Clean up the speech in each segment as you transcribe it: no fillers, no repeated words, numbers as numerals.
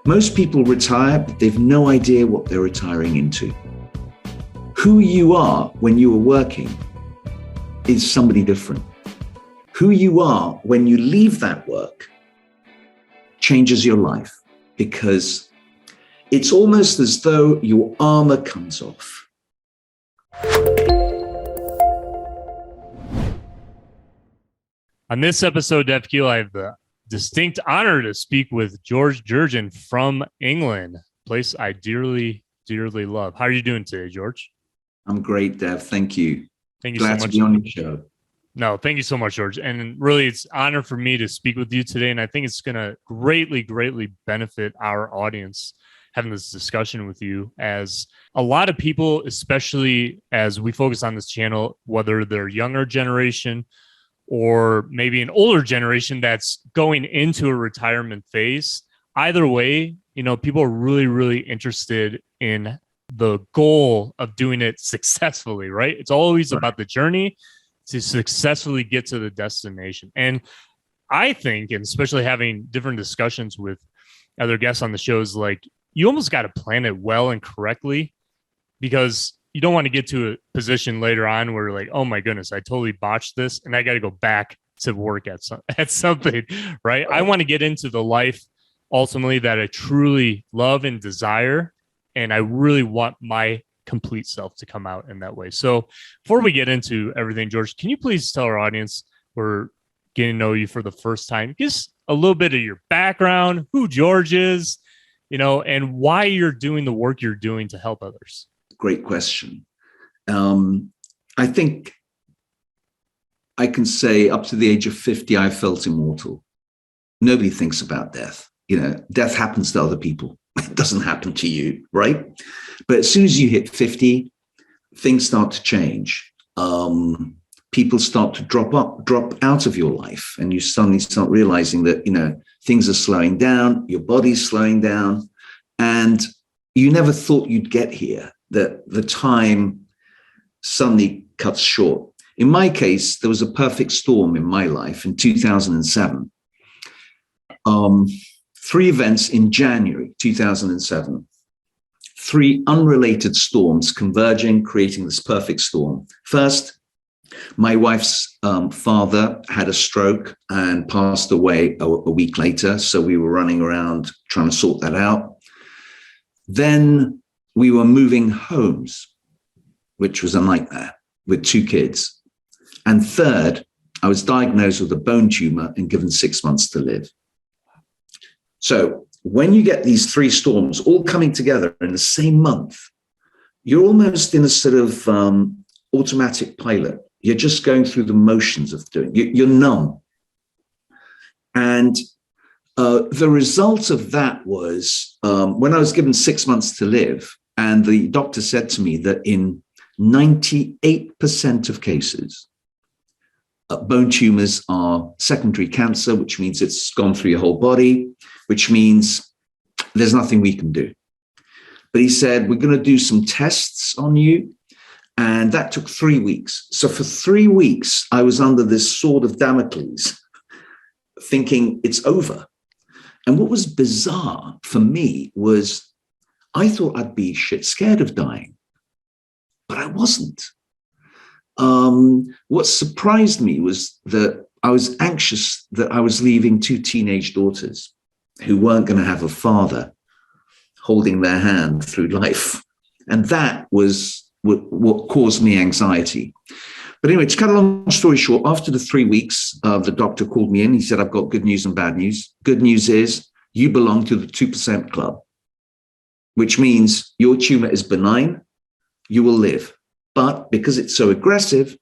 Most people retire, but they've no idea what they're retiring into. Who you are when you are working is somebody different. Who you are when you leave that work changes your life, because it's almost as though your armor comes off. On this episode of KEAL, I have the distinct honor to speak with George Jerjian from England, a place I dearly, dearly love. How are you doing today, George? I'm great, Dev. Thank you. Thank you Glad so much. To be on your show. No, thank you so much, George. And really, it's an honor for me to speak with you today. And I think it's going to greatly, greatly benefit our audience having this discussion with you, as a lot of people, especially as we focus on this channel, whether they're younger generation or maybe an older generation that's going into a retirement phase. Either way, people are really, really interested in the goal of doing it successfully, right? It's always about the journey to successfully get to the destination. And I think, and especially having different discussions with other guests on the shows, like, you almost got to plan it well and correctly, because you don't want to get to a position later on where, like, oh my goodness, I totally botched this and I got to go back to work at something, right? I want to get into the life ultimately that I truly love and desire. And I really want my complete self to come out in that way. So before we get into everything, George, can you please tell our audience, we're getting to know you for the first time, just a little bit of your background, who George is, and why you're doing the work you're doing to help others? Great question. I think I can say up to the age of 50, I felt immortal. Nobody thinks about death. Death happens to other people. It doesn't happen to you, right? But as soon as you hit 50, things start to change. People start to drop out of your life, and you suddenly start realizing that, things are slowing down, your body's slowing down, and you never thought you'd get here, that the time suddenly cuts short. In my case, there was a perfect storm in my life in 2007. 3 events in January 2007. 3 unrelated storms converging, creating this perfect storm. First, my wife's father had a stroke and passed away a week later. So we were running around trying to sort that out. Then we were moving homes, which was a nightmare, with 2 kids. And third, I was diagnosed with a bone tumor and given 6 months to live. So when you get these 3 storms all coming together in the same month, you're almost in a sort of automatic pilot. You're just going through the motions of doing it. You're numb. And the result of that was when I was given 6 months to live, and the doctor said to me that in 98% of cases, bone tumors are secondary cancer, which means it's gone through your whole body, which means there's nothing we can do. But he said, we're going to do some tests on you. And that took 3 weeks. So for 3 weeks, I was under this sword of Damocles, thinking it's over. And what was bizarre for me was I thought I'd be shit scared of dying, but I wasn't. What surprised me was that I was anxious that I was leaving 2 teenage daughters who weren't going to have a father holding their hand through life. And that was what caused me anxiety. But anyway, to cut a long story short, after the 3 weeks, the doctor called me in. He said, I've got good news and bad news. Good news is you belong to the 2% club, which means your tumor is benign, you will live. But because it's so aggressive,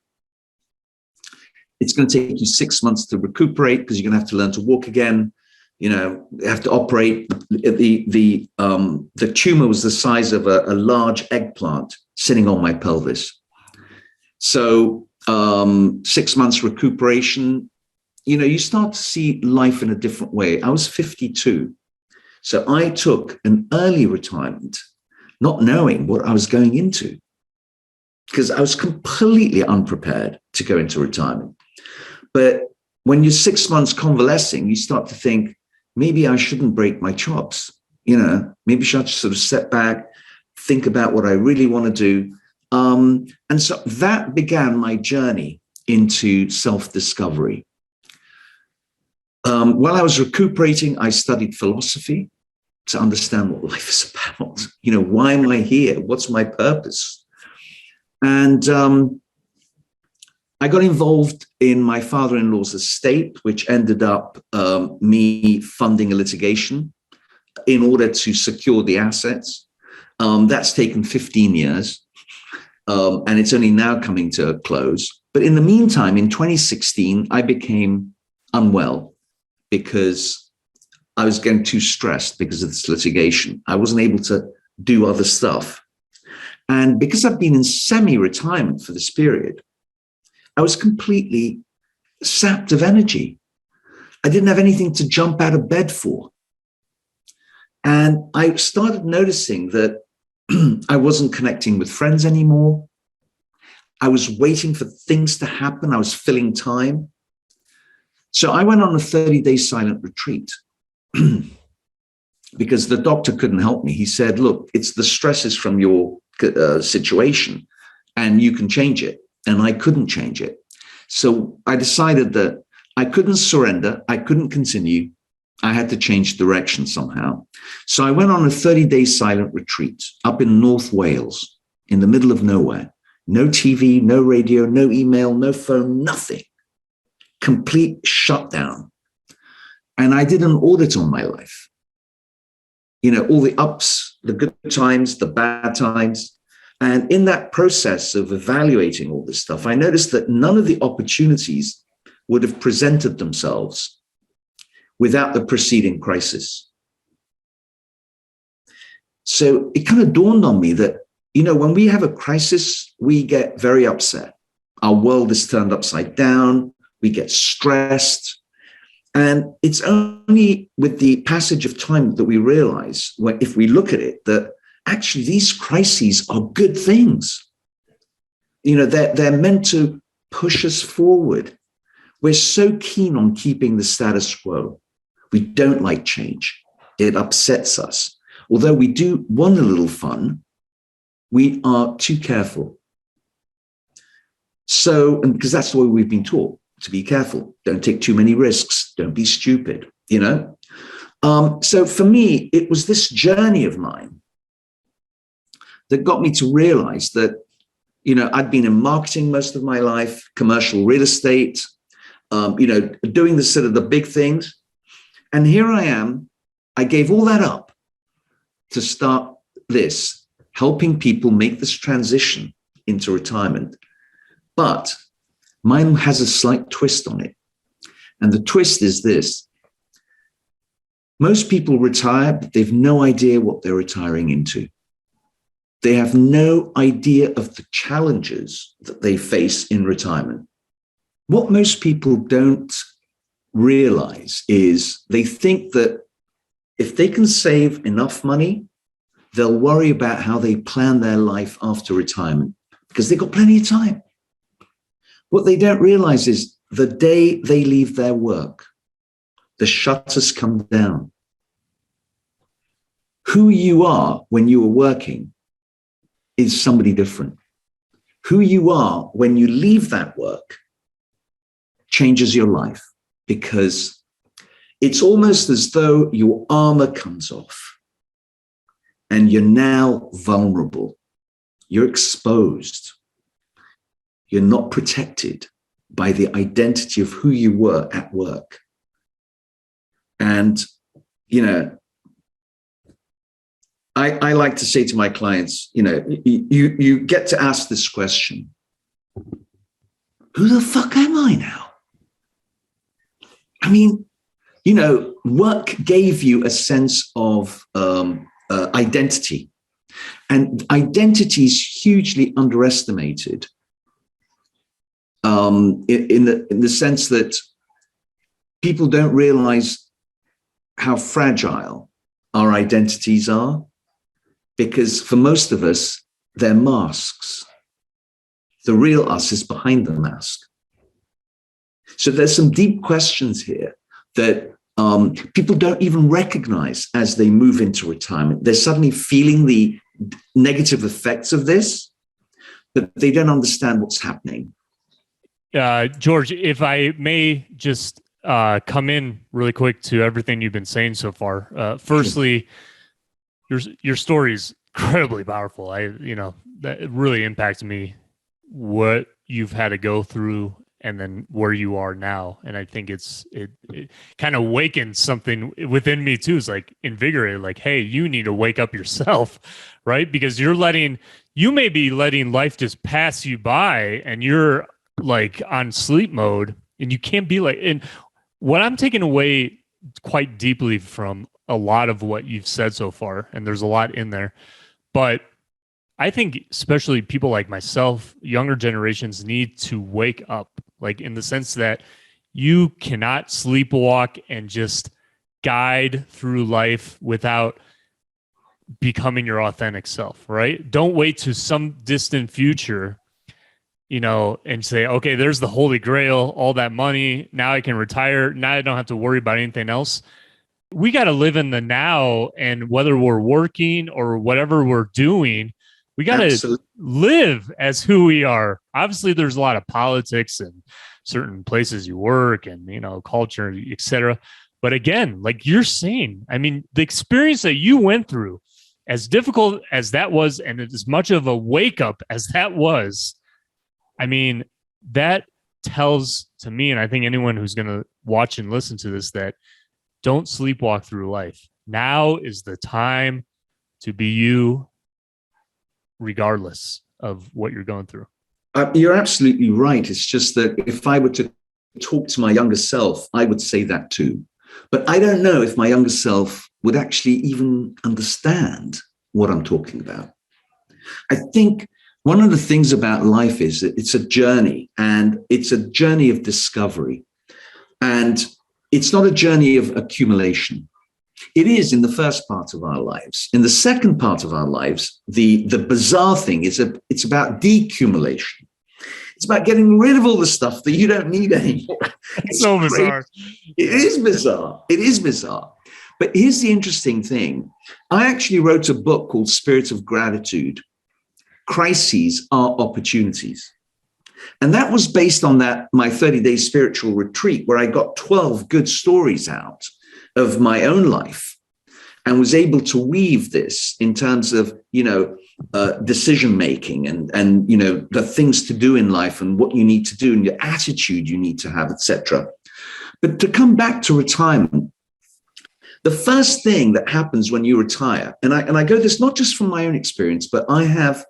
it's going to take you 6 months to recuperate, because you're going to have to learn to walk again. You have to operate. The tumor was the size of a large eggplant sitting on my pelvis. So 6 months recuperation, you start to see life in a different way. I was 52. So I took an early retirement, not knowing what I was going into, because I was completely unprepared to go into retirement. But when you're 6 months convalescing, you start to think, maybe I shouldn't break my chops. maybe I should sort of step back, think about what I really want to do. And so that began my journey into self-discovery. While I was recuperating, I studied philosophy to understand what life is about. Why am I here? What's my purpose? And I got involved in my father-in-law's estate, which ended up me funding a litigation in order to secure the assets. That's taken 15 years, and it's only now coming to a close. But in the meantime, in 2016, I became unwell because I was getting too stressed because of this litigation. I wasn't able to do other stuff. And because I've been in semi-retirement for this period, I was completely sapped of energy. I didn't have anything to jump out of bed for. And I started noticing that I wasn't connecting with friends anymore. I was waiting for things to happen. I was filling time. So I went on a 30-day silent retreat because the doctor couldn't help me. He said, look, it's the stresses from your situation and you can change it. And I couldn't change it. So I decided that I couldn't surrender. I couldn't continue. I had to change direction somehow. So I went on a 30-day silent retreat up in North Wales, in the middle of nowhere. No TV, no radio, no email, no phone, nothing. Complete shutdown. And I did an audit on my life. All the ups, the good times, the bad times. And in that process of evaluating all this stuff, I noticed that none of the opportunities would have presented themselves without the preceding crisis. So it kind of dawned on me that, when we have a crisis, we get very upset. Our world is turned upside down. We get stressed. And it's only with the passage of time that we realize, if we look at it, that actually these crises are good things. They're meant to push us forward. We're so keen on keeping the status quo. We don't like change. It upsets us. Although we do want a little fun, we are too careful. So, and because that's the way we've been taught, to be careful. Don't take too many risks. Don't be stupid, So for me, it was this journey of mine that got me to realize that, I'd been in marketing most of my life, commercial real estate, doing the sort of the big things. And here I am. I gave all that up to start this, helping people make this transition into retirement. But mine has a slight twist on it. And the twist is this. Most people retire, but they've no idea what they're retiring into. They have no idea of the challenges that they face in retirement. What most people don't realize is they think that if they can save enough money, they'll worry about how they plan their life after retirement because they've got plenty of time. What they don't realize is the day they leave their work, the shutters come down. Who you are when you are working is somebody different. Who you are when you leave that work changes your life because it's almost as though your armor comes off and you're now vulnerable. You're exposed. You're not protected by the identity of who you were at work. And, I like to say to my clients, you get to ask this question. Who the fuck am I now? I mean, work gave you a sense of identity. And identity is hugely underestimated in the sense that people don't realize how fragile our identities are, because for most of us, they're masks. The real us is behind the mask. So there's some deep questions here that people don't even recognize as they move into retirement. They're suddenly feeling the negative effects of this, but they don't understand what's happening. George, if I may just come in really quick to everything you've been saying so far. Firstly, your story is incredibly powerful. That really impacted me, what you've had to go through and then where you are now. And I think it kind of awakens something within me too. It's like invigorated, like, hey, you need to wake up yourself, right? Because you may be letting life just pass you by and you're like on sleep mode, and you can't be like, and what I'm taking away quite deeply from a lot of what you've said so far, and there's a lot in there, but I think especially people like myself, younger generations need to wake up, like in the sense that you cannot sleepwalk and just guide through life without becoming your authentic self, right? Don't wait to some distant future, and say, okay, there's the Holy Grail, all that money. Now I can retire. Now I don't have to worry about anything else. We got to live in the now, and whether we're working or whatever we're doing, we got to live as who we are. Obviously, there's a lot of politics and certain places you work and, culture, etc. But again, like you're saying, I mean, the experience that you went through, as difficult as that was, and as much of a wake up as that was, I mean, that tells to me, and I think anyone who's going to watch and listen to this, that don't sleepwalk through life. Now is the time to be you, regardless of what you're going through. You're absolutely right. It's just that if I were to talk to my younger self, I would say that too. But I don't know if my younger self would actually even understand what I'm talking about. I think one of the things about life is that it's a journey, and it's a journey of discovery. And it's not a journey of accumulation. It is in the first part of our lives. In the second part of our lives, the bizarre thing is that it's about decumulation. It's about getting rid of all the stuff that you don't need anymore. It's so bizarre. It is bizarre. It is bizarre. But here's the interesting thing. I actually wrote a book called Spirit of Gratitude. Crises are opportunities. And that was based on my 30-day spiritual retreat, where I got 12 good stories out of my own life and was able to weave this in terms of, decision making and the things to do in life and what you need to do and your attitude you need to have, etc. But to come back to retirement, the first thing that happens when you retire, and I go this not just from my own experience, but I have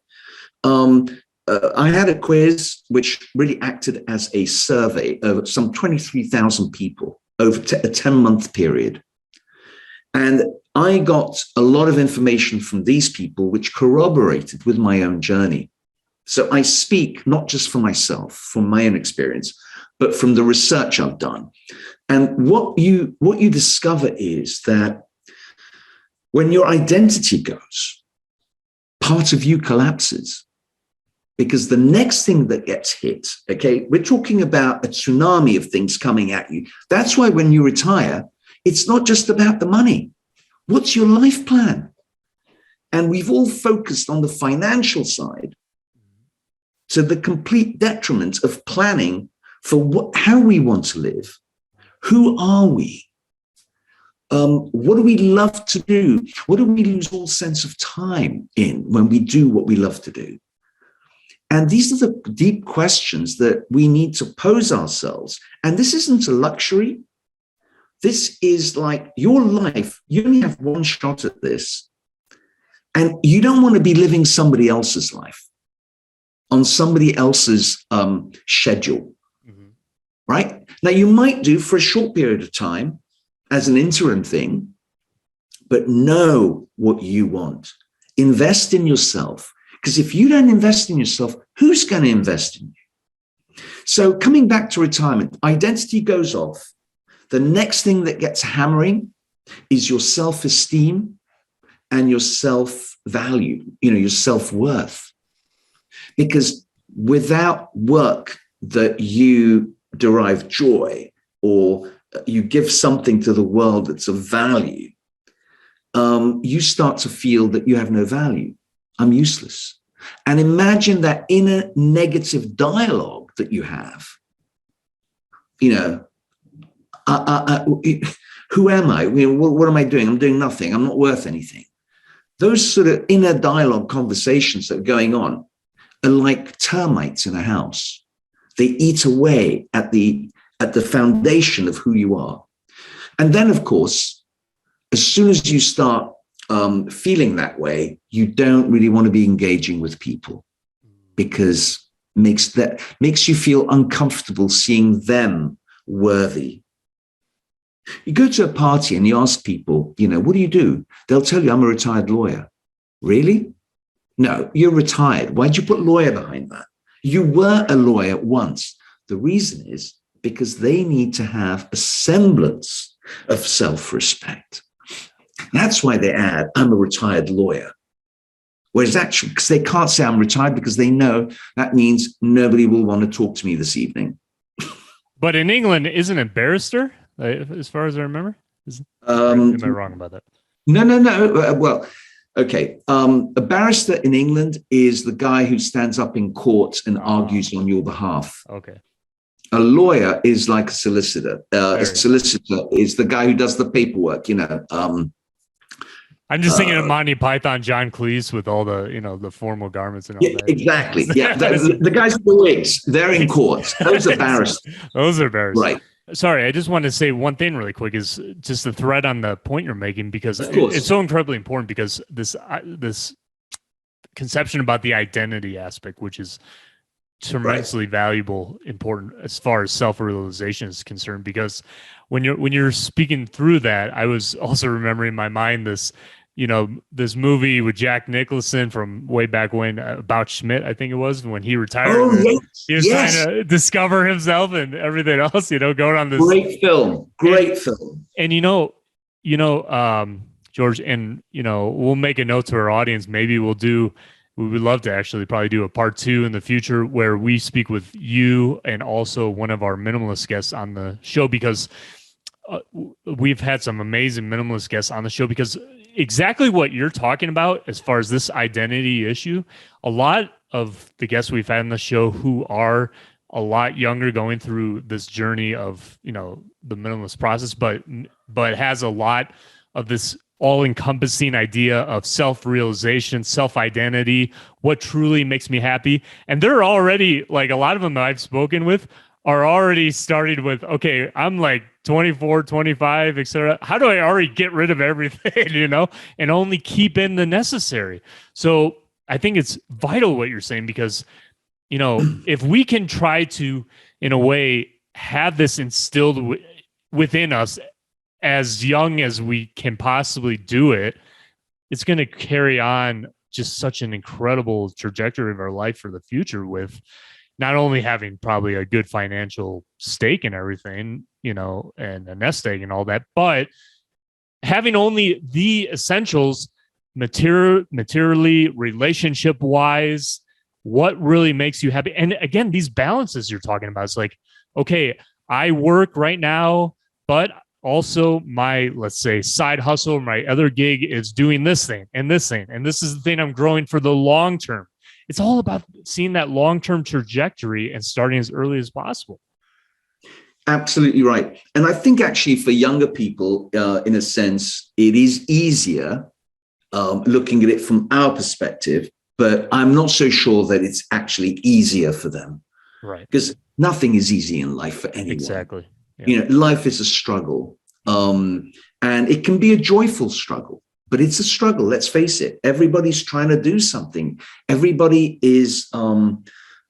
I had a quiz which really acted as a survey of some 23,000 people over a 10-month period. And I got a lot of information from these people which corroborated with my own journey. So I speak not just for myself, from my own experience, but from the research I've done. And what you discover is that when your identity goes, part of you collapses. Because the next thing that gets hit, okay, we're talking about a tsunami of things coming at you. That's why when you retire, it's not just about the money. What's your life plan? And we've all focused on the financial side to the complete detriment of planning for how we want to live. Who are we? What do we love to do? What do we lose all sense of time in when we do what we love to do? And these are the deep questions that we need to pose ourselves. And this isn't a luxury. This is like your life. You only have one shot at this. And you don't want to be living somebody else's life on somebody else's schedule, right? Now, you might do for a short period of time as an interim thing, but know what you want. Invest in yourself. Because if you don't invest in yourself, who's going to invest in you? So coming back to retirement, identity goes off. The next thing that gets hammering is your self-esteem and your self-value, your self-worth. Because without work that you derive joy or you give something to the world that's of value, you start to feel that you have no value. I'm useless. And imagine that inner negative dialogue that you have. You know, who am I? You know, what am I doing? I'm doing nothing. I'm not worth anything. Those sort of inner dialogue conversations that are going on are like termites in a house. They eat away at the foundation of who you are. And then, of course, as soon as you start feeling that way, you don't really want to be engaging with people, because makes you feel uncomfortable seeing them worthy. You go to a party and you ask people, you know, what do? They'll tell you, I'm a retired lawyer. Really? No, you're retired. Why'd you put lawyer behind that? You were a lawyer once. The reason is because they need to have a semblance of self-respect. That's why they add, I'm a retired lawyer. Whereas actually, because they can't say I'm retired, because they know that means nobody will want to talk to me this evening. But in England, isn't it barrister, as far as I remember? Am I wrong about that? No. Well, okay. A barrister in England is the guy who stands up in court and argues on your behalf. Okay. A lawyer is like a solicitor. A solicitor is the guy who does the paperwork, you know. I'm just thinking of Monty Python, John Cleese with all the, you know, the formal garments and all that. Exactly. Yeah, the guys with the wigs, they're in court. Those are barristers. Those are barristers. Right. Sorry, I just wanted to say one thing really quick, is just the thread on the point you're making, because it's so incredibly important, because this conception about the identity aspect, which is tremendously valuable, important as far as self-realization is concerned, because when you're speaking through that, I was also remembering in my mind this, you know, this movie with Jack Nicholson from way back when, about Schmidt, I think it was, when he retired. Oh, yes. He was trying to discover himself and everything else, you know, going on this great film. And you know, George, and you know, we'll make a note to our audience. Maybe we would love to actually probably do a part 2 in the future where we speak with you and also one of our minimalist guests on the show, because we've had some amazing minimalist guests on the show, because exactly what you're talking about as far as this identity issue, a lot of the guests we've had on the show who are a lot younger, going through this journey of, you know, the minimalist process, but has a lot of this all-encompassing idea of self-realization, self-identity, what truly makes me happy. And they're already, like, a lot of them that I've spoken with are already started with, okay, I'm like 24, 25, etc. How do I already get rid of everything, you know, and only keep in the necessary? So I think it's vital what you're saying, because, you know, if we can try to, in a way, have this instilled within us as young as we can possibly do it, it's going to carry on just such an incredible trajectory of our life for the future, with not only having probably a good financial stake and everything, you know, and a nest egg and all that, but having only the essentials, materially, relationship wise, what really makes you happy. And again, these balances you're talking about, it's like, okay, I work right now, but also my, let's say, side hustle, my other gig is doing this thing and this thing, and this is the thing I'm growing for the long term. It's all about seeing that long-term trajectory and starting as early as possible. Absolutely right. And I think actually for younger people, in a sense, it is easier looking at it from our perspective, but I'm not so sure that it's actually easier for them. Right. Because nothing is easy in life for anyone. Exactly. Yeah. You know, life is a struggle, and it can be a joyful struggle. But it's a struggle. Let's face it. Everybody's trying to do something. Everybody is on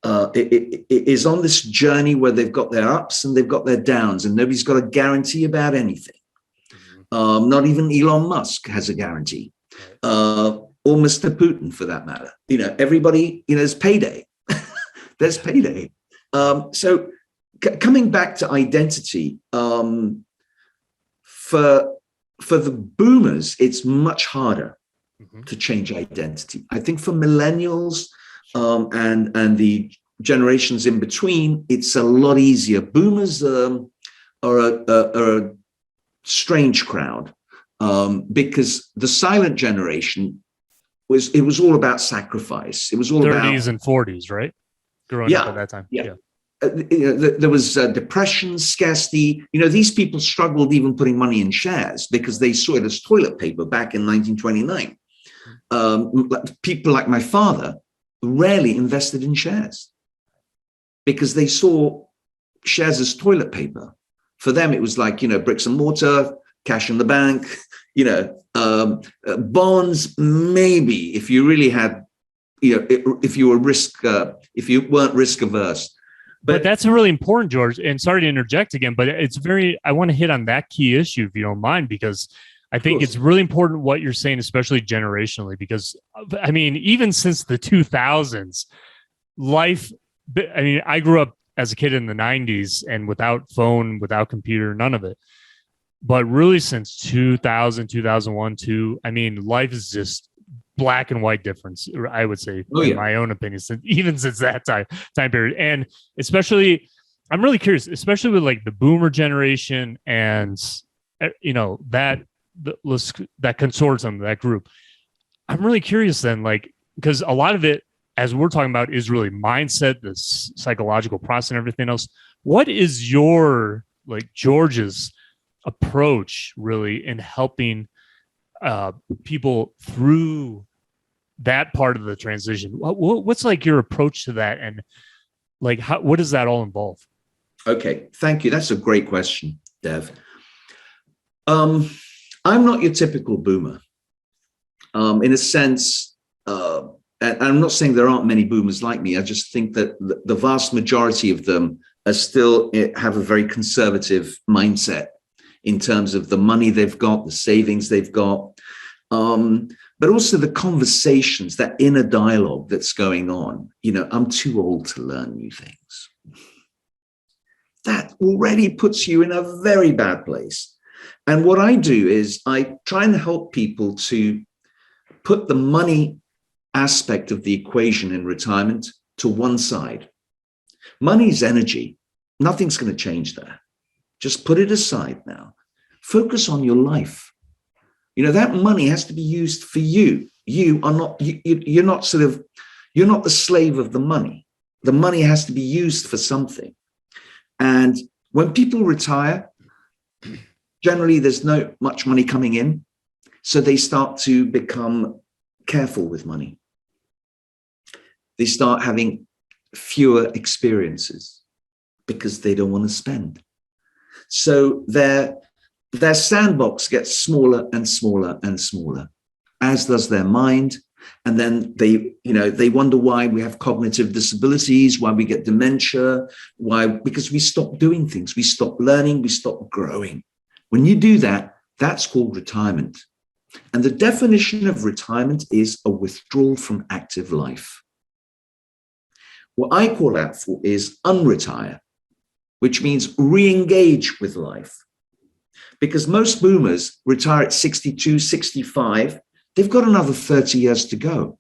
this journey where they've got their ups and they've got their downs, and nobody's got a guarantee about anything. Not even Elon Musk has a guarantee, or Mr. Putin, for that matter. You know, everybody. You know, there's payday. There's payday. So coming back to identity, for the boomers, it's much harder to change identity. I think for millennials and the generations in between, it's a lot easier. Boomers are a strange crowd, because the silent generation was all about sacrifice. It was all 30s about and 40s, right? Growing up at that time. Yeah. There was depression, scarcity. These people struggled even putting money in shares because they saw it as toilet paper back in 1929. People like my father rarely invested in shares because they saw shares as toilet paper. For them, it was like, bricks and mortar, cash in the bank, bonds, maybe if you really had, if you weren't risk averse. But that's really important, George. And sorry to interject again, but I want to hit on that key issue, if you don't mind, because I think it's really important what you're saying, especially generationally, because I mean, even since the 2000s, I grew up as a kid in the 90s and without phone, without computer, none of it. But really since 2000, 2001, life is just black and white difference, I would say, in my own opinion, even since that time period. And especially, I'm really curious, especially with like the boomer generation and, that consortium, that group. I'm really curious then, because a lot of it, as we're talking about, is really mindset, this psychological process and everything else. What is your, George's approach really in helping people through that part of the transition? What's your approach to that, and what does that all involve? Okay, thank you. That's a great question, Dev. I'm not your typical boomer. In a sense, and I'm not saying there aren't many boomers like me. I just think that the vast majority of them have a very conservative mindset in terms of the money they've got, the savings they've got, but also the conversations, that inner dialogue that's going on. I'm too old to learn new things. That already puts you in a very bad place. And what I do is I try and help people to put the money aspect of the equation in retirement to one side. Money's energy. Nothing's going to change there. Just put it aside now. Focus on your life. That money has to be used for you. You're not the slave of the money. The money has to be used for something. And when people retire, generally there's not much money coming in. So they start to become careful with money. They start having fewer experiences because they don't want to spend. So their sandbox gets smaller and smaller and smaller, as does their mind. And then they wonder why we have cognitive disabilities, why we get dementia, because we stop doing things, we stop learning, we stop growing. When you do that, that's called retirement. And the definition of retirement is a withdrawal from active life. What I call out for is unretire, which means re-engage with life. Because most boomers retire at 62, 65, they've got another 30 years to go.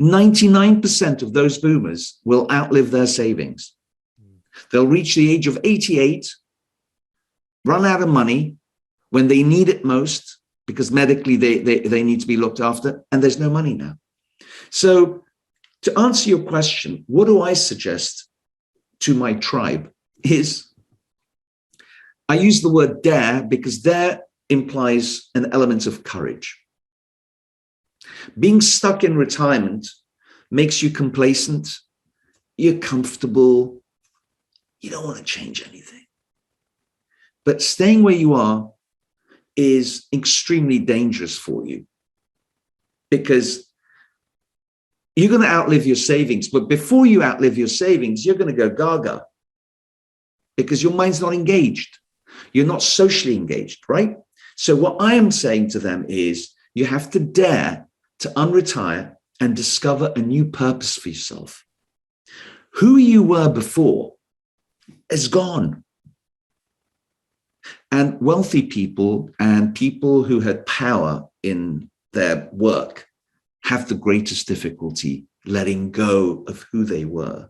99% of those boomers will outlive their savings. They'll reach the age of 88, run out of money when they need it most, because medically they need to be looked after, and there's no money now. So to answer your question, what do I suggest to my tribe is, I use the word dare because dare implies an element of courage. Being stuck in retirement makes you complacent, you're comfortable, you don't want to change anything. But staying where you are is extremely dangerous for you, because you're going to outlive your savings. But before you outlive your savings, you're going to go gaga because your mind's not engaged. You're not socially engaged, right? So what I am saying to them is you have to dare to unretire and discover a new purpose for yourself. Who you were before is gone. And wealthy people and people who had power in their work have the greatest difficulty letting go of who they were.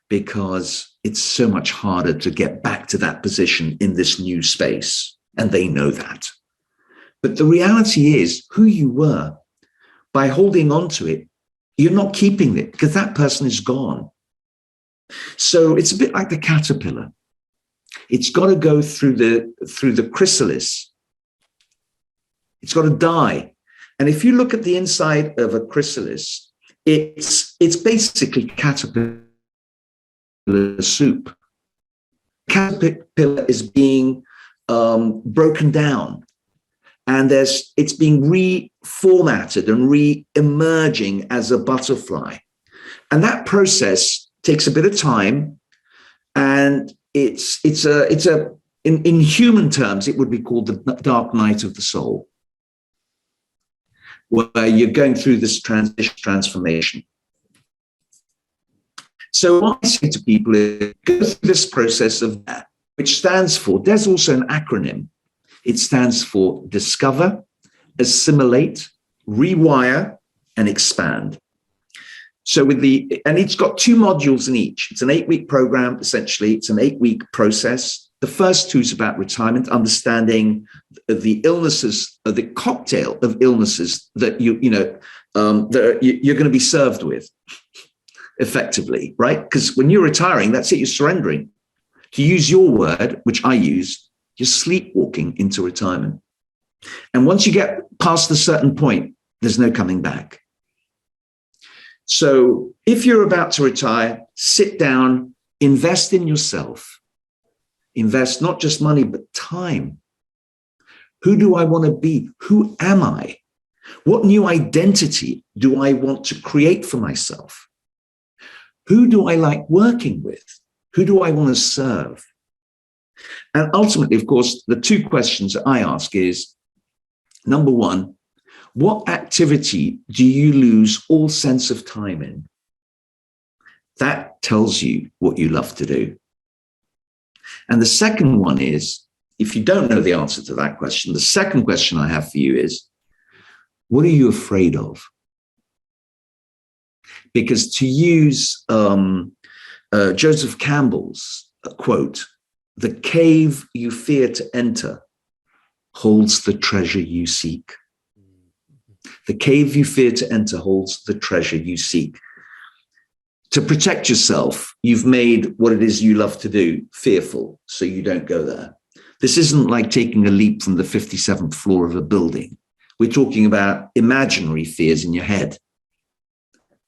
because it's so much harder to get back to that position in this new space. And they know that. But the reality is, who you were, by holding on to it, you're not keeping it because that person is gone. So it's a bit like the caterpillar. It's got to go through the chrysalis. It's got to die. And if you look at the inside of a chrysalis, it's basically caterpillar soup. Caterpillar is being broken down, and it's being reformatted and re-emerging as a butterfly. And that process takes a bit of time, and it's in human terms, it would be called the dark night of the soul, where you're going through this transformation. So what I say to people is go through this process of that, which stands for, there's also an acronym. It stands for discover, assimilate, rewire, and expand. So and it's got 2 modules in each. It's an 8-week program, essentially. It's an 8-week process. The first 2 is about retirement, understanding the illnesses, the cocktail of illnesses that you're going to be served with effectively, right? Because when you're retiring, that's it, you're surrendering. To use your word, which I use, you're sleepwalking into retirement. And once you get past a certain point, there's no coming back. So if you're about to retire, sit down, invest in yourself. Invest not just money, but time. Who do I want to be? Who am I? What new identity do I want to create for myself? Who do I like working with? Who do I want to serve? And ultimately, of course, the 2 questions that I ask is, number 1, what activity do you lose all sense of time in? That tells you what you love to do. And the second one is, if you don't know the answer to that question, the second question I have for you is, what are you afraid of? Because to use Joseph Campbell's quote, the cave you fear to enter holds the treasure you seek. The cave you fear to enter holds the treasure you seek. To protect yourself, you've made what it is you love to do fearful, so you don't go there. This isn't like taking a leap from the 57th floor of a building. We're talking about imaginary fears in your head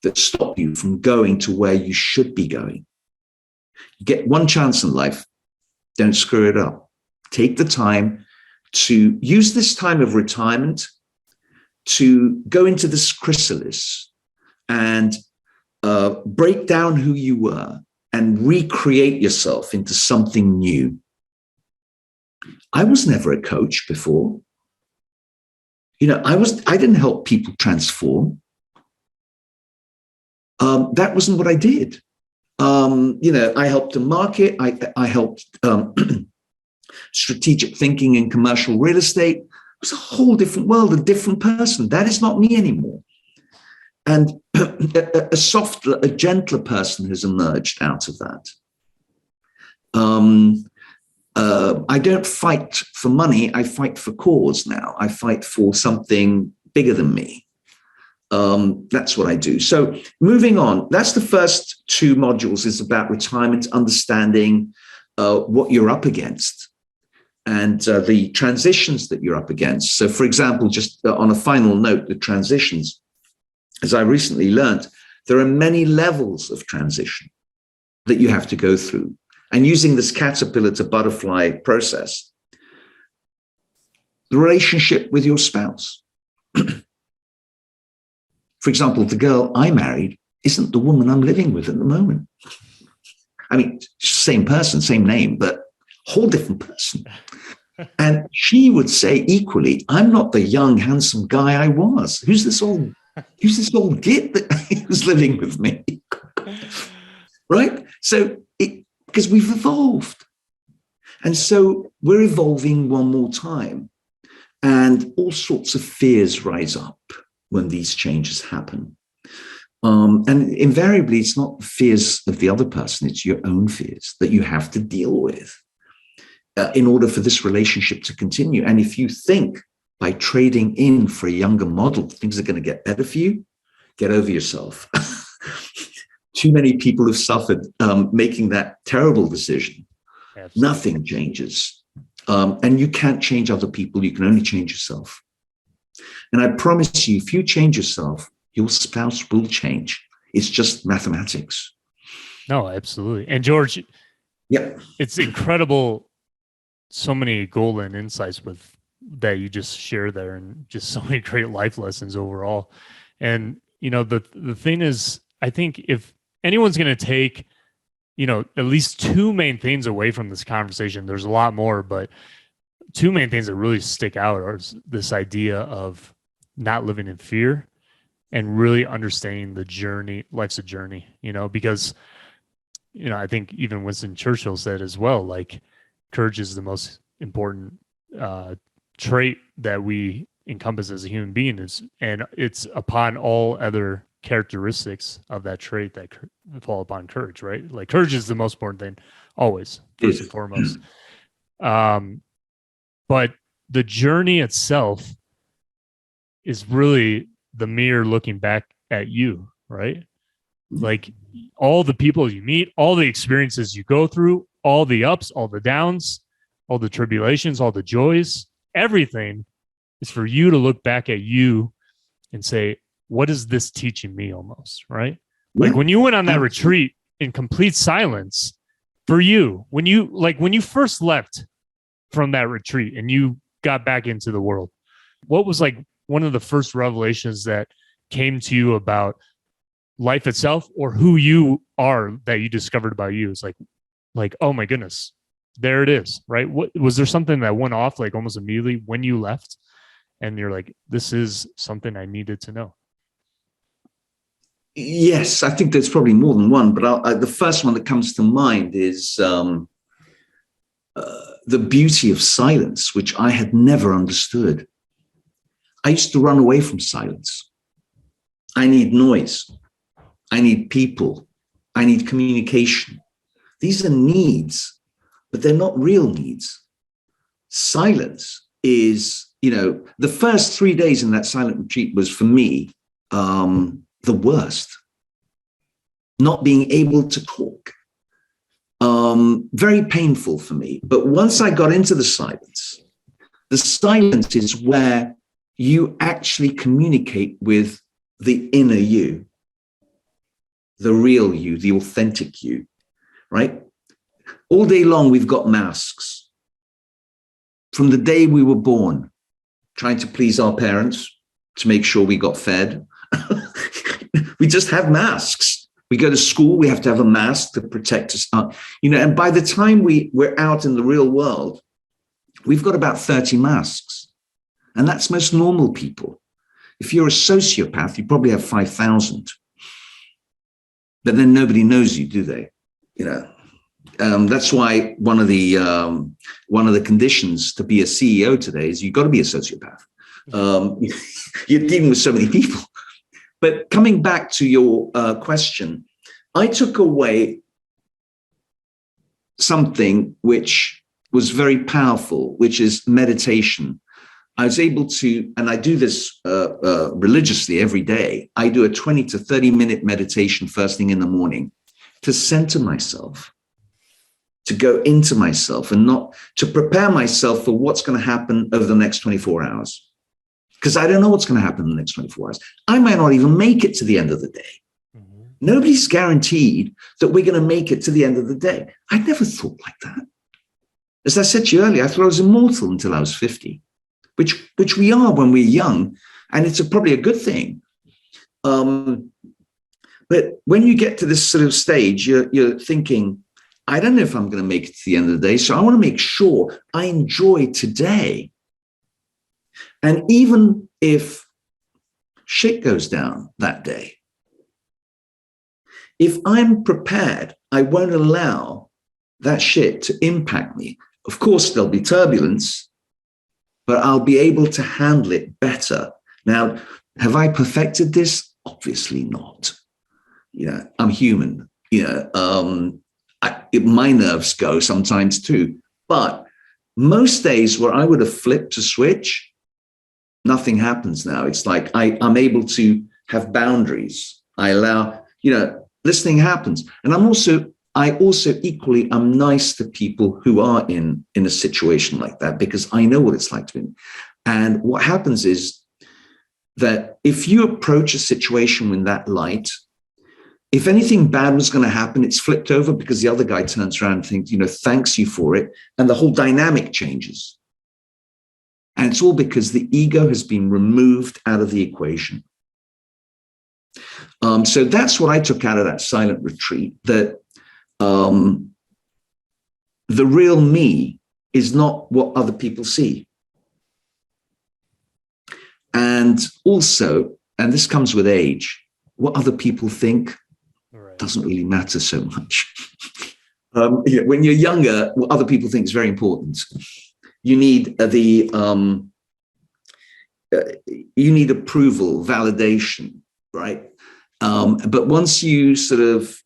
that stop you from going to where you should be going. You get one chance in life. Don't screw it up. Take the time to use this time of retirement to go into this chrysalis and break down who you were and recreate yourself into something new. I was never a coach before. I didn't help people transform. That wasn't what I did. I helped to market. I helped strategic thinking in commercial real estate. It was a whole different world, a different person. That is not me anymore. And a softer, a gentler person has emerged out of that. I don't fight for money. I fight for cause now. I fight for something bigger than me. That's what I do. So moving on, that's the first 2 modules is about retirement, understanding what you're up against and the transitions that you're up against. So for example, just on a final note, the transitions, as I recently learned, there are many levels of transition that you have to go through. And using this caterpillar to butterfly process, the relationship with your spouse. For example, the girl I married isn't the woman I'm living with at the moment. I mean, same person, same name, but whole different person. And she would say equally, I'm not the young, handsome guy I was. Who's this old git that was living with me? Right? So because we've evolved. And so we're evolving one more time. And all sorts of fears rise up when these changes happen. And invariably, it's not the fears of the other person, it's your own fears that you have to deal with in order for this relationship to continue. And if you think by trading in for a younger model, things are going to get better for you, get over yourself. Too many people have suffered making that terrible decision. Absolutely. Nothing changes. And you can't change other people. You can only change yourself. And I promise you, if you change yourself, your spouse will change. It's just mathematics. No, absolutely. And George, it's incredible. So many golden insights that you just shared there, and just so many great life lessons overall. And, the thing is, I think if anyone's going to take, at least two main things away from this conversation, there's a lot more, but two main things that really stick out are this idea of not living in fear and really understanding the journey. Life's a journey, because, I think even Winston Churchill said as well, like, courage is the most important trait that we encompass as a human being, and it's upon all other characteristics of that trait that fall upon courage, right? Like, courage is the most important thing, always, first and foremost. But the journey itself is really the mirror looking back at you, right? Like, all the people you meet, all the experiences you go through, all the ups, all the downs, all the tribulations, all the joys, everything is for you to look back at you and say, what is this teaching me, almost, right? Like, when you went on that retreat in complete silence, for you, when you first left from that retreat and you got back into the world, what was like one of the first revelations that came to you about life itself, or who you are, that you discovered about you? It's like, oh my goodness, there it is, right? What was there something that went off like almost immediately when you left, and you're like, this is something I needed to know? Yes, I think there's probably more than one, but the first one that comes to mind is the beauty of silence, which I had never understood. I used to run away from silence. I need noise. I need people. I need communication. These are needs, but they're not real needs. Silence is, the first 3 days in that silent retreat was, for me, the worst. Not being able to talk. Very painful for me. But once I got into the silence is where you actually communicate with the inner you, the real you, the authentic you, right? All day long, we've got masks. From the day we were born, trying to please our parents to make sure we got fed. We just have masks. We go to school, we have to have a mask to protect us. And by the time we're out in the real world, we've got about 30 masks. And that's most normal people. If you're a sociopath, you probably have 5,000. But then nobody knows you, do they? That's why one of the conditions to be a CEO today is you've got to be a sociopath. You're dealing with so many people. But coming back to your question, I took away something which was very powerful, which is meditation. I was able to, and I do this religiously every day. I do a 20 to 30 minute meditation first thing in the morning to center myself, to go into myself, and not to prepare myself for what's going to happen over the next 24 hours. Because I don't know what's going to happen in the next 24 hours. I might not even make it to the end of the day. Mm-hmm. Nobody's guaranteed that we're going to make it to the end of the day. I never thought like that. As I said to you earlier, I thought I was immortal until I was 50, which we are when we're young, and it's probably a good thing. But when you get to this sort of stage, you're thinking, I don't know if I'm going to make it to the end of the day, so I want to make sure I enjoy today. And even if shit goes down that day, if I'm prepared, I won't allow that shit to impact me. Of course, there'll be turbulence, but I'll be able to handle it better. Now, have I perfected this? Obviously not. I'm human. My nerves go sometimes too. But most days where I would have flipped a switch, nothing happens now. It's like I'm able to have boundaries. I allow, listening happens. And I also equally am nice to people who are in a situation like that, because I know what it's like to be. And what happens is that if you approach a situation in that light, if anything bad was going to happen, it's flipped over because the other guy turns around and thinks, thanks you for it. And the whole dynamic changes. And it's all because the ego has been removed out of the equation. So that's what I took out of that silent retreat, that the real me is not what other people see. And also, and this comes with age, what other people think doesn't really matter so much. When you're younger, what other people think is very important. You need you need approval, validation, right? But once you sort of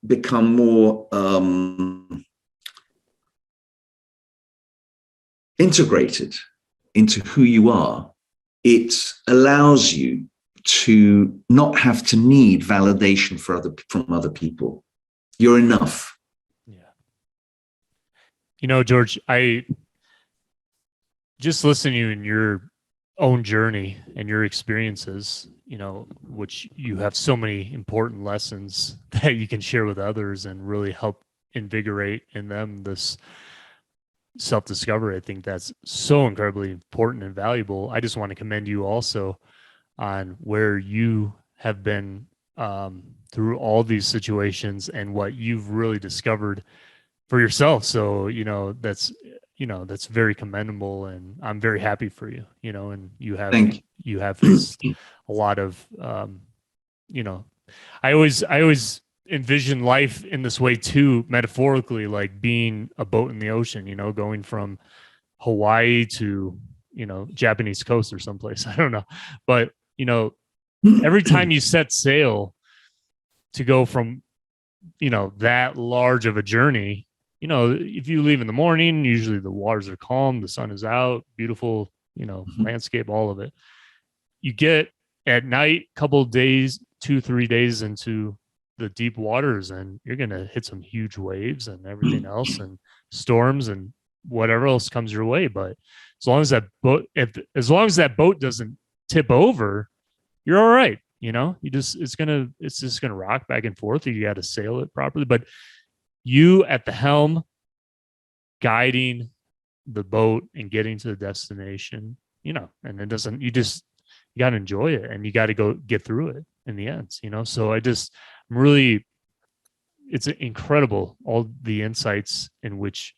become more integrated into who you are, it allows you to not have to need validation from other people. You're enough. Yeah. George, I just listen to you in your own journey and your experiences, which you have so many important lessons that you can share with others and really help invigorate in them this self-discovery. I think that's so incredibly important and valuable. I just want to commend you also on where you have been through all these situations and what you've really discovered for yourself. So, that's very commendable, and I'm very happy for you, and you have faced a lot of, I always envision life in this way too, metaphorically, like being a boat in the ocean, going from Hawaii to, Japanese coast or someplace. I don't know. But, every time you set sail to go from, that large of a journey, if you leave in the morning, usually the waters are calm, the sun is out, beautiful, landscape, all of it. You get at night, couple of days, 2-3 days into the deep waters, and you're going to hit some huge waves and everything else, and storms and whatever else comes your way. But as long as that boat doesn't tip over, you're all right. It's just gonna rock back and forth. You got to sail it properly, but you at the helm, guiding the boat and getting to the destination, and it doesn't, you got to enjoy it, and you got to go get through it in the end, So it's incredible, all the insights in which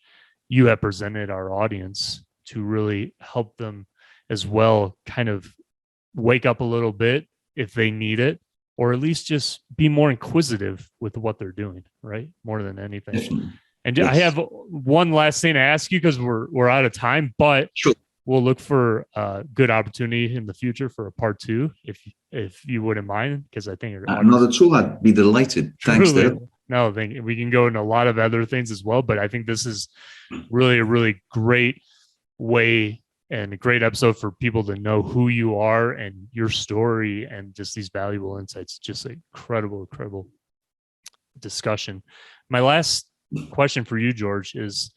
you have presented our audience to really help them as well, kind of wake up a little bit if they need it, or at least just be more inquisitive with what they're doing, right? More than anything. Definitely. And Yes. I have one last thing to ask you, because we're out of time, but Sure. We'll look for a good opportunity in the future for a part 2, if you wouldn't mind, because I think not at all. I'd be delighted. Thanks, Dave. No, we can go into a lot of other things as well, but I think this is really a really great way and a great episode for people to know who you are and your story and just these valuable insights. Just an incredible discussion. My last question for you, George, is,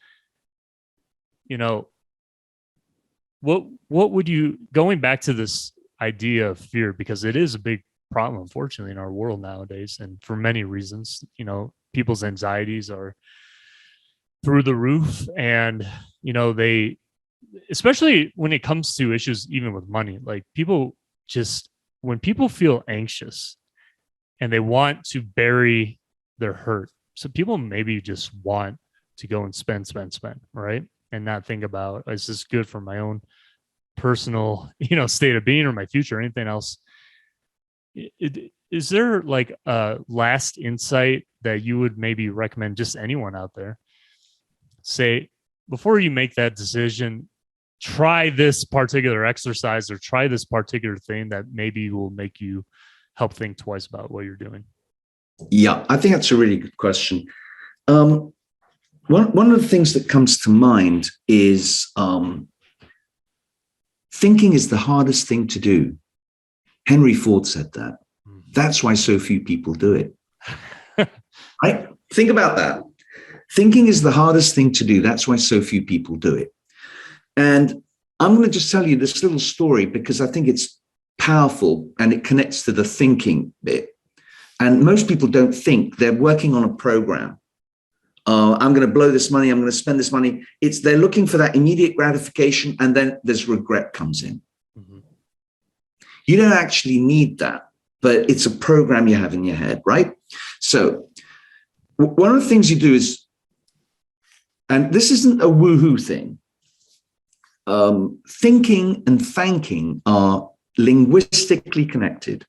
what would you, going back to this idea of fear, because it is a big problem, unfortunately, in our world nowadays, and for many reasons, people's anxieties are through the roof, and they, especially when it comes to issues even with money, like when people feel anxious and they want to bury their hurt, so people maybe just want to go and spend, right? And not think about, is this good for my own personal, state of being or my future or anything else? Is there like a last insight that you would maybe recommend just anyone out there? Say, before you make that decision, try this particular exercise or try this particular thing that maybe will make you help think twice about what you're doing. Yeah, I think that's a really good question. One of the things that comes to mind is thinking is the hardest thing to do. Henry Ford said that. That's why so few people do it. Right? Think about that. Thinking is the hardest thing to do. That's why so few people do it. And I'm going to just tell you this little story because I think it's powerful and it connects to the thinking bit. And most people don't think. They're working on a program. I'm going to blow this money. I'm going to spend this money. They're looking for that immediate gratification, and then there's regret comes in. Mm-hmm. You don't actually need that, but it's a program you have in your head, right? So one of the things you do is, and this isn't a woohoo thing, thinking and thanking are linguistically connected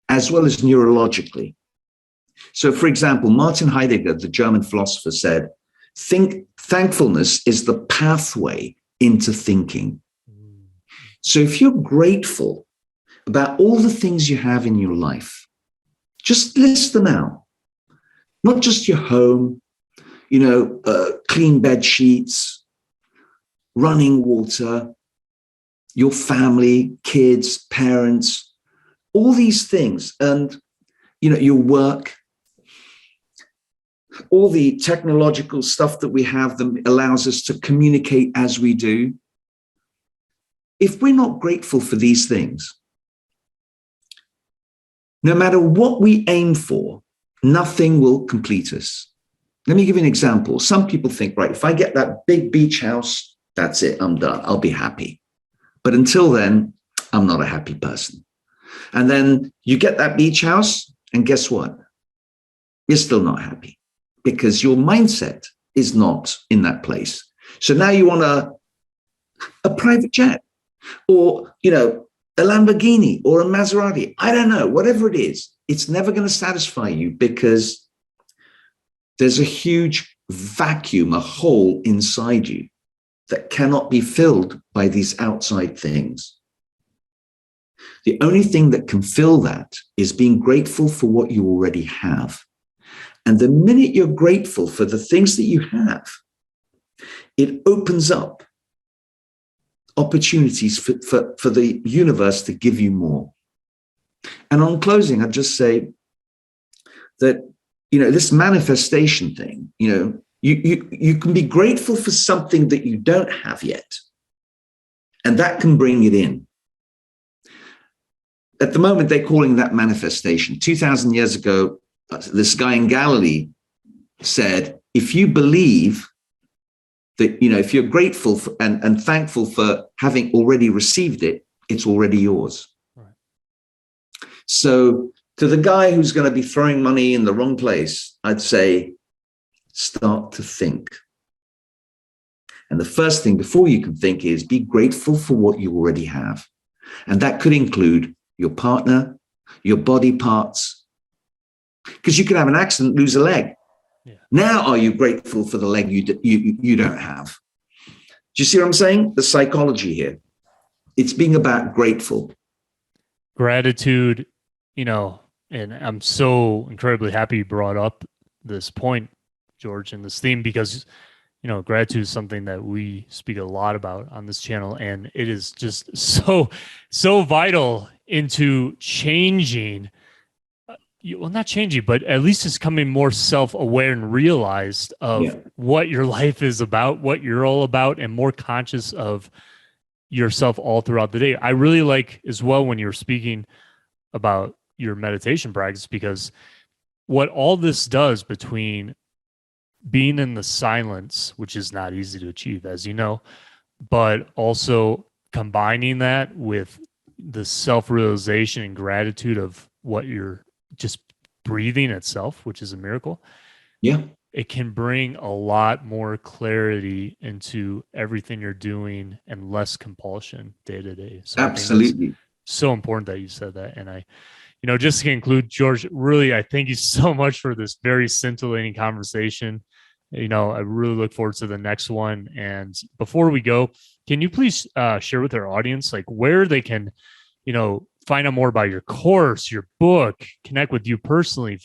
as well as neurologically. So, for example, Martin Heidegger, the German philosopher, said, thankfulness is the pathway into thinking. So if you're grateful about all the things you have in your life, just list them out. Not just your home, clean bed sheets, running water, your family, kids, parents, all these things, and your work, all the technological stuff that we have that allows us to communicate as we do. If we're not grateful for these things, no matter what we aim for, nothing will complete us. Let me give you an example. Some people think, right, if I get that big beach house, that's it, I'm done. I'll be happy. But until then, I'm not a happy person. And then you get that beach house, and guess what? You're still not happy because your mindset is not in that place. So now you want a private jet or, a Lamborghini or a Maserati. I don't know, whatever it is, it's never going to satisfy you because there's a huge vacuum, a hole inside you that cannot be filled by these outside things. The only thing that can fill that is being grateful for what you already have. And the minute you're grateful for the things that you have, it opens up opportunities for the universe to give you more. And on closing, I'd just say that, this manifestation thing, you can be grateful for something that you don't have yet, and that can bring it in. At the moment, they're calling that manifestation. 2,000 years ago, this guy in Galilee said, if you believe that, if you're grateful for, and thankful for having already received it, it's already yours. Right. So to the guy who's going to be throwing money in the wrong place, I'd say, start to think. And the first thing before you can think is be grateful for what you already have. And that could include your partner, your body parts, because you could have an accident, lose a leg. Yeah. Now, are you grateful for the leg you don't have? Do you see what I'm saying? The psychology here. It's being about grateful. Gratitude, and I'm so incredibly happy you brought up this point, George, and this theme, because, gratitude is something that we speak a lot about on this channel, and it is just so vital into changing. Well, not changing, but at least it's becoming more self-aware and realized of what your life is about, what you're all about, and more conscious of yourself all throughout the day. I really like as well when you're speaking about your meditation practice, because what all this does between being in the silence, which is not easy to achieve, as you know, but also combining that with the self-realization and gratitude of what you're just breathing itself, which is a miracle. Yeah. It can bring a lot more clarity into everything you're doing and less compulsion day to day. So absolutely. So important that you said that. And I, just to conclude, George, really, I thank you so much for this very scintillating conversation. I really look forward to the next one. And before we go, can you please share with our audience, like where they can, find out more about your course, your book, connect with you personally,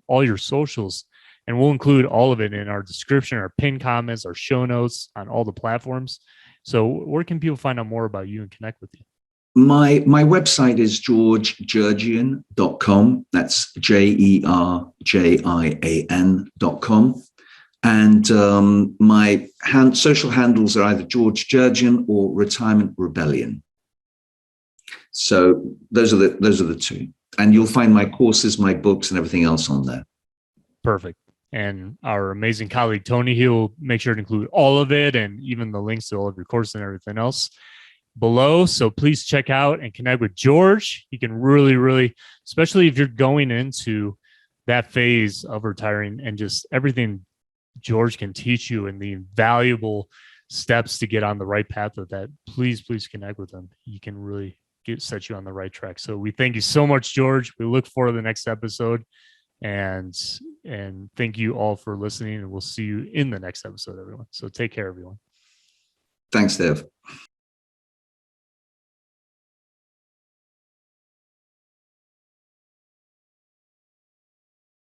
all your socials. And we'll include all of it in our description, our pinned comments, our show notes on all the platforms. So where can people find out more about you and connect with you? My website is georgejerjian.com. That's JERJIAN.com. And my social handles are either George Jerjian or Retirement Rebellion. So those are the two. And you'll find my courses, my books, and everything else on there. Perfect. And our amazing colleague, Tony, he'll make sure to include all of it and even the links to all of your courses and everything else below. So please check out and connect with George. He can really, really, especially if you're going into that phase of retiring and just everything George can teach you and the valuable steps to get on the right path with that, please connect with him. He can really set you on the right track. So we thank you so much, George. We look forward to the next episode, and thank you all for listening, and we'll see you in the next episode, everyone. So take care, everyone. Thanks, Dev.